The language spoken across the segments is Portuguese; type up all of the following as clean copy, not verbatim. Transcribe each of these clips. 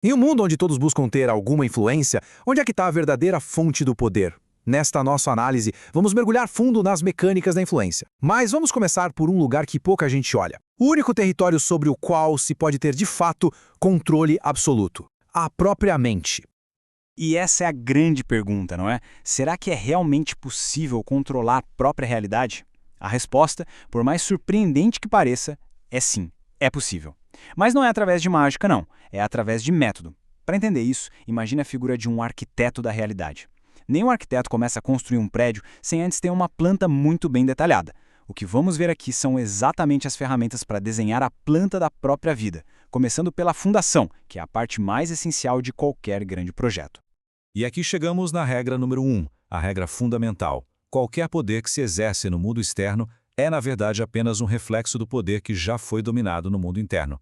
Em um mundo onde todos buscam ter alguma influência, onde é que está a verdadeira fonte do poder? Nesta nossa análise, vamos mergulhar fundo nas mecânicas da influência. Mas vamos começar por um lugar que pouca gente olha. O único território sobre o qual se pode ter, de fato, controle absoluto. A própria mente. E essa é a grande pergunta, não é? Será que é realmente possível controlar a própria realidade? A resposta, por mais surpreendente que pareça, é sim, é possível. Mas não é através de mágica, não. É através de método. Para entender isso, imagine a figura de um arquiteto da realidade. Nenhum arquiteto começa a construir um prédio sem antes ter uma planta muito bem detalhada. O que vamos ver aqui são exatamente as ferramentas para desenhar a planta da própria vida, começando pela fundação, que é a parte mais essencial de qualquer grande projeto. E aqui chegamos na regra número 1, a regra fundamental. Qualquer poder que se exerce no mundo externo é, na verdade, apenas um reflexo do poder que já foi dominado no mundo interno.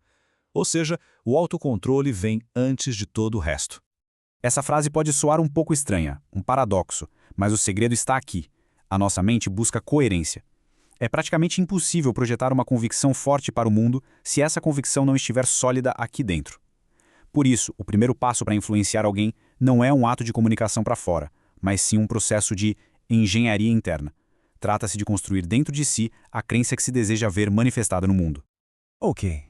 Ou seja, o autocontrole vem antes de todo o resto. Essa frase pode soar um pouco estranha, um paradoxo, mas o segredo está aqui. A nossa mente busca coerência. É praticamente impossível projetar uma convicção forte para o mundo se essa convicção não estiver sólida aqui dentro. Por isso, o primeiro passo para influenciar alguém não é um ato de comunicação para fora, mas sim um processo de engenharia interna. Trata-se de construir dentro de si a crença que se deseja ver manifestada no mundo. Ok.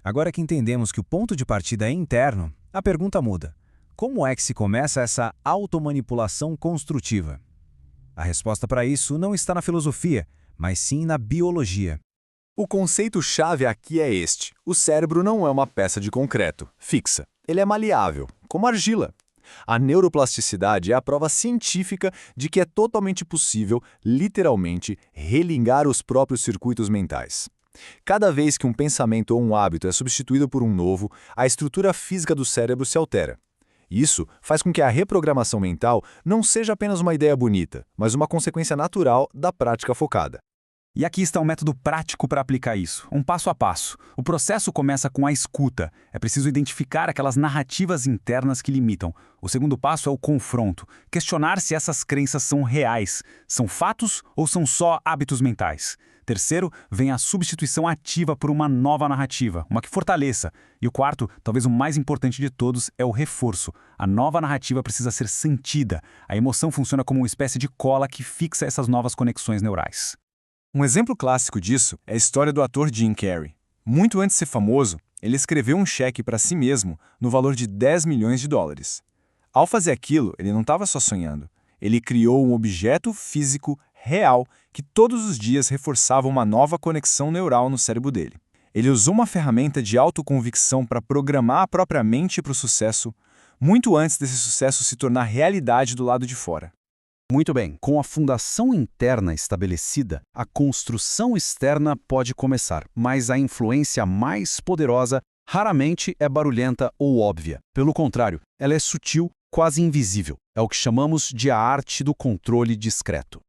Agora que entendemos que o ponto de partida é interno, a pergunta muda. Como é que se começa essa automanipulação construtiva? A resposta para isso não está na filosofia, mas sim na biologia. O conceito-chave aqui é este. O cérebro não é uma peça de concreto, fixa. Ele é maleável, como argila. A neuroplasticidade é a prova científica de que é totalmente possível, literalmente, religar os próprios circuitos mentais. Cada vez que um pensamento ou um hábito é substituído por um novo, a estrutura física do cérebro se altera. Isso faz com que a reprogramação mental não seja apenas uma ideia bonita, mas uma consequência natural da prática focada. E aqui está um método prático para aplicar isso, um passo a passo. O processo começa com a escuta. É preciso identificar aquelas narrativas internas que limitam. O segundo passo é o confronto, questionar se essas crenças são reais, são fatos ou são só hábitos mentais. Terceiro, vem a substituição ativa por uma nova narrativa, uma que fortaleça. E o quarto, talvez o mais importante de todos, é o reforço. A nova narrativa precisa ser sentida. A emoção funciona como uma espécie de cola que fixa essas novas conexões neurais. Um exemplo clássico disso é a história do ator Jim Carrey. Muito antes de ser famoso, ele escreveu um cheque para si mesmo no valor de 10 milhões de dólares. Ao fazer aquilo, ele não estava só sonhando. Ele criou um objeto físico real que todos os dias reforçava uma nova conexão neural no cérebro dele. Ele usou uma ferramenta de autoconvicção para programar a própria mente para o sucesso, muito antes desse sucesso se tornar realidade do lado de fora. Muito bem, com a fundação interna estabelecida, a construção externa pode começar, mas a influência mais poderosa raramente é barulhenta ou óbvia. Pelo contrário, ela é sutil, quase invisível. É o que chamamos de a arte do controle discreto.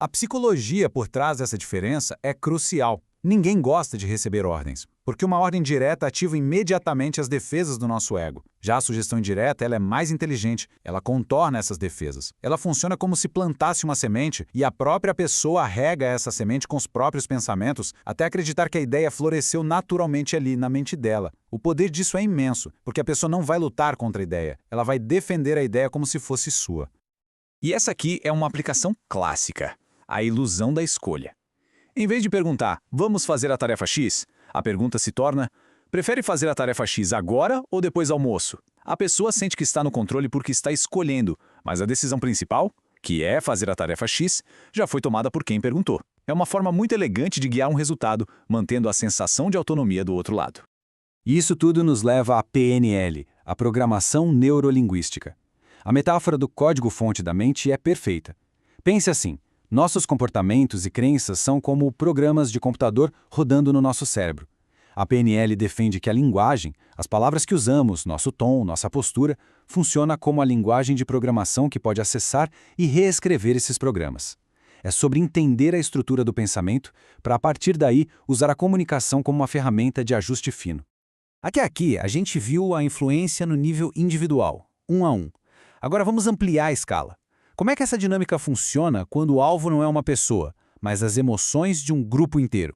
A psicologia por trás dessa diferença é crucial. Ninguém gosta de receber ordens, porque uma ordem direta ativa imediatamente as defesas do nosso ego. Já a sugestão indireta, ela é mais inteligente, ela contorna essas defesas. Ela funciona como se plantasse uma semente e a própria pessoa rega essa semente com os próprios pensamentos até acreditar que a ideia floresceu naturalmente ali, na mente dela. O poder disso é imenso, porque a pessoa não vai lutar contra a ideia, ela vai defender a ideia como se fosse sua. E essa aqui é uma aplicação clássica, a ilusão da escolha. Em vez de perguntar, vamos fazer a tarefa X? A pergunta se torna, prefere fazer a tarefa X agora ou depois do almoço? A pessoa sente que está no controle porque está escolhendo, mas a decisão principal, que é fazer a tarefa X, já foi tomada por quem perguntou. É uma forma muito elegante de guiar um resultado, mantendo a sensação de autonomia do outro lado. E isso tudo nos leva à PNL, a programação neurolinguística. A metáfora do código-fonte da mente é perfeita. Pense assim. Nossos comportamentos e crenças são como programas de computador rodando no nosso cérebro. A PNL defende que a linguagem, as palavras que usamos, nosso tom, nossa postura, funciona como a linguagem de programação que pode acessar e reescrever esses programas. É sobre entender a estrutura do pensamento para, a partir daí, usar a comunicação como uma ferramenta de ajuste fino. Até aqui, a gente viu a influência no nível individual, um a um. Agora vamos ampliar a escala. Como é que essa dinâmica funciona quando o alvo não é uma pessoa, mas as emoções de um grupo inteiro?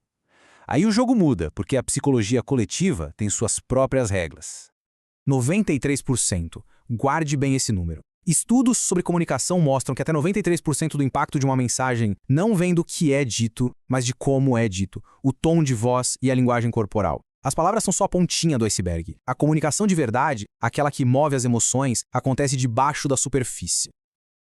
Aí o jogo muda, porque a psicologia coletiva tem suas próprias regras. 93%. Guarde bem esse número. Estudos sobre comunicação mostram que até 93% do impacto de uma mensagem não vem do que é dito, mas de como é dito, o tom de voz e a linguagem corporal. As palavras são só a pontinha do iceberg. A comunicação de verdade, aquela que move as emoções, acontece debaixo da superfície.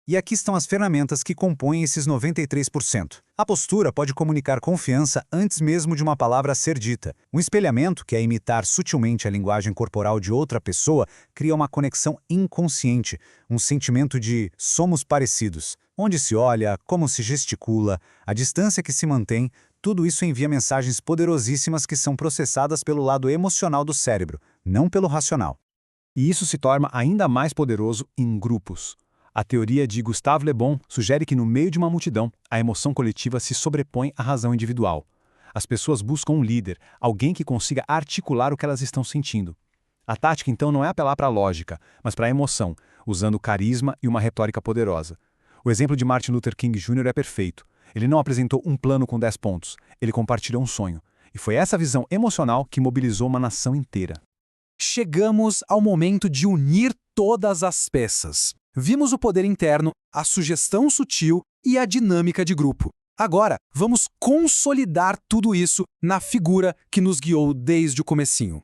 E aqui estão as ferramentas que compõem esses 93%. A postura pode comunicar confiança antes mesmo de uma palavra ser dita. Um espelhamento, que é imitar sutilmente a linguagem corporal de outra pessoa, cria uma conexão inconsciente, um sentimento de somos parecidos. Onde se olha, como se gesticula, a distância que se mantém, tudo isso envia mensagens poderosíssimas que são processadas pelo lado emocional do cérebro, não pelo racional. E isso se torna ainda mais poderoso em grupos. A teoria de Gustave Le Bon sugere que no meio de uma multidão, a emoção coletiva se sobrepõe à razão individual. As pessoas buscam um líder, alguém que consiga articular o que elas estão sentindo. A tática, então, não é apelar para a lógica, mas para a emoção, usando carisma e uma retórica poderosa. O exemplo de Martin Luther King Jr. é perfeito. Ele não apresentou um plano com 10 pontos, ele compartilhou um sonho. E foi essa visão emocional que mobilizou uma nação inteira. Chegamos ao momento de unir todas as peças. Vimos o poder interno, a sugestão sutil e a dinâmica de grupo. Agora, vamos consolidar tudo isso na figura que nos guiou desde o comecinho.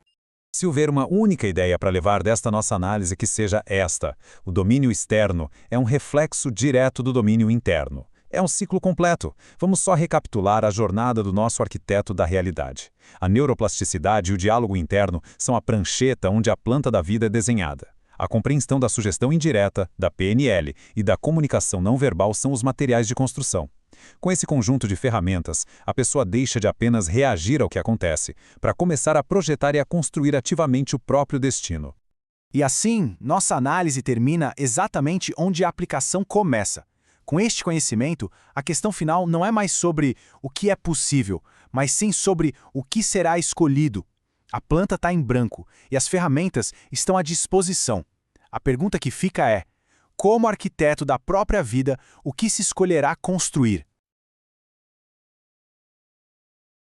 Se houver uma única ideia para levar desta nossa análise que seja esta: o domínio externo é um reflexo direto do domínio interno. É um ciclo completo. Vamos só recapitular a jornada do nosso arquiteto da realidade. A neuroplasticidade e o diálogo interno são a prancheta onde a planta da vida é desenhada. A compreensão da sugestão indireta, da PNL e da comunicação não verbal são os materiais de construção. Com esse conjunto de ferramentas, a pessoa deixa de apenas reagir ao que acontece, para começar a projetar e a construir ativamente o próprio destino. E assim, nossa análise termina exatamente onde a aplicação começa. Com este conhecimento, a questão final não é mais sobre o que é possível, mas sim sobre o que será escolhido. A planta está em branco e as ferramentas estão à disposição. A pergunta que fica é: como arquiteto da própria vida, o que se escolherá construir?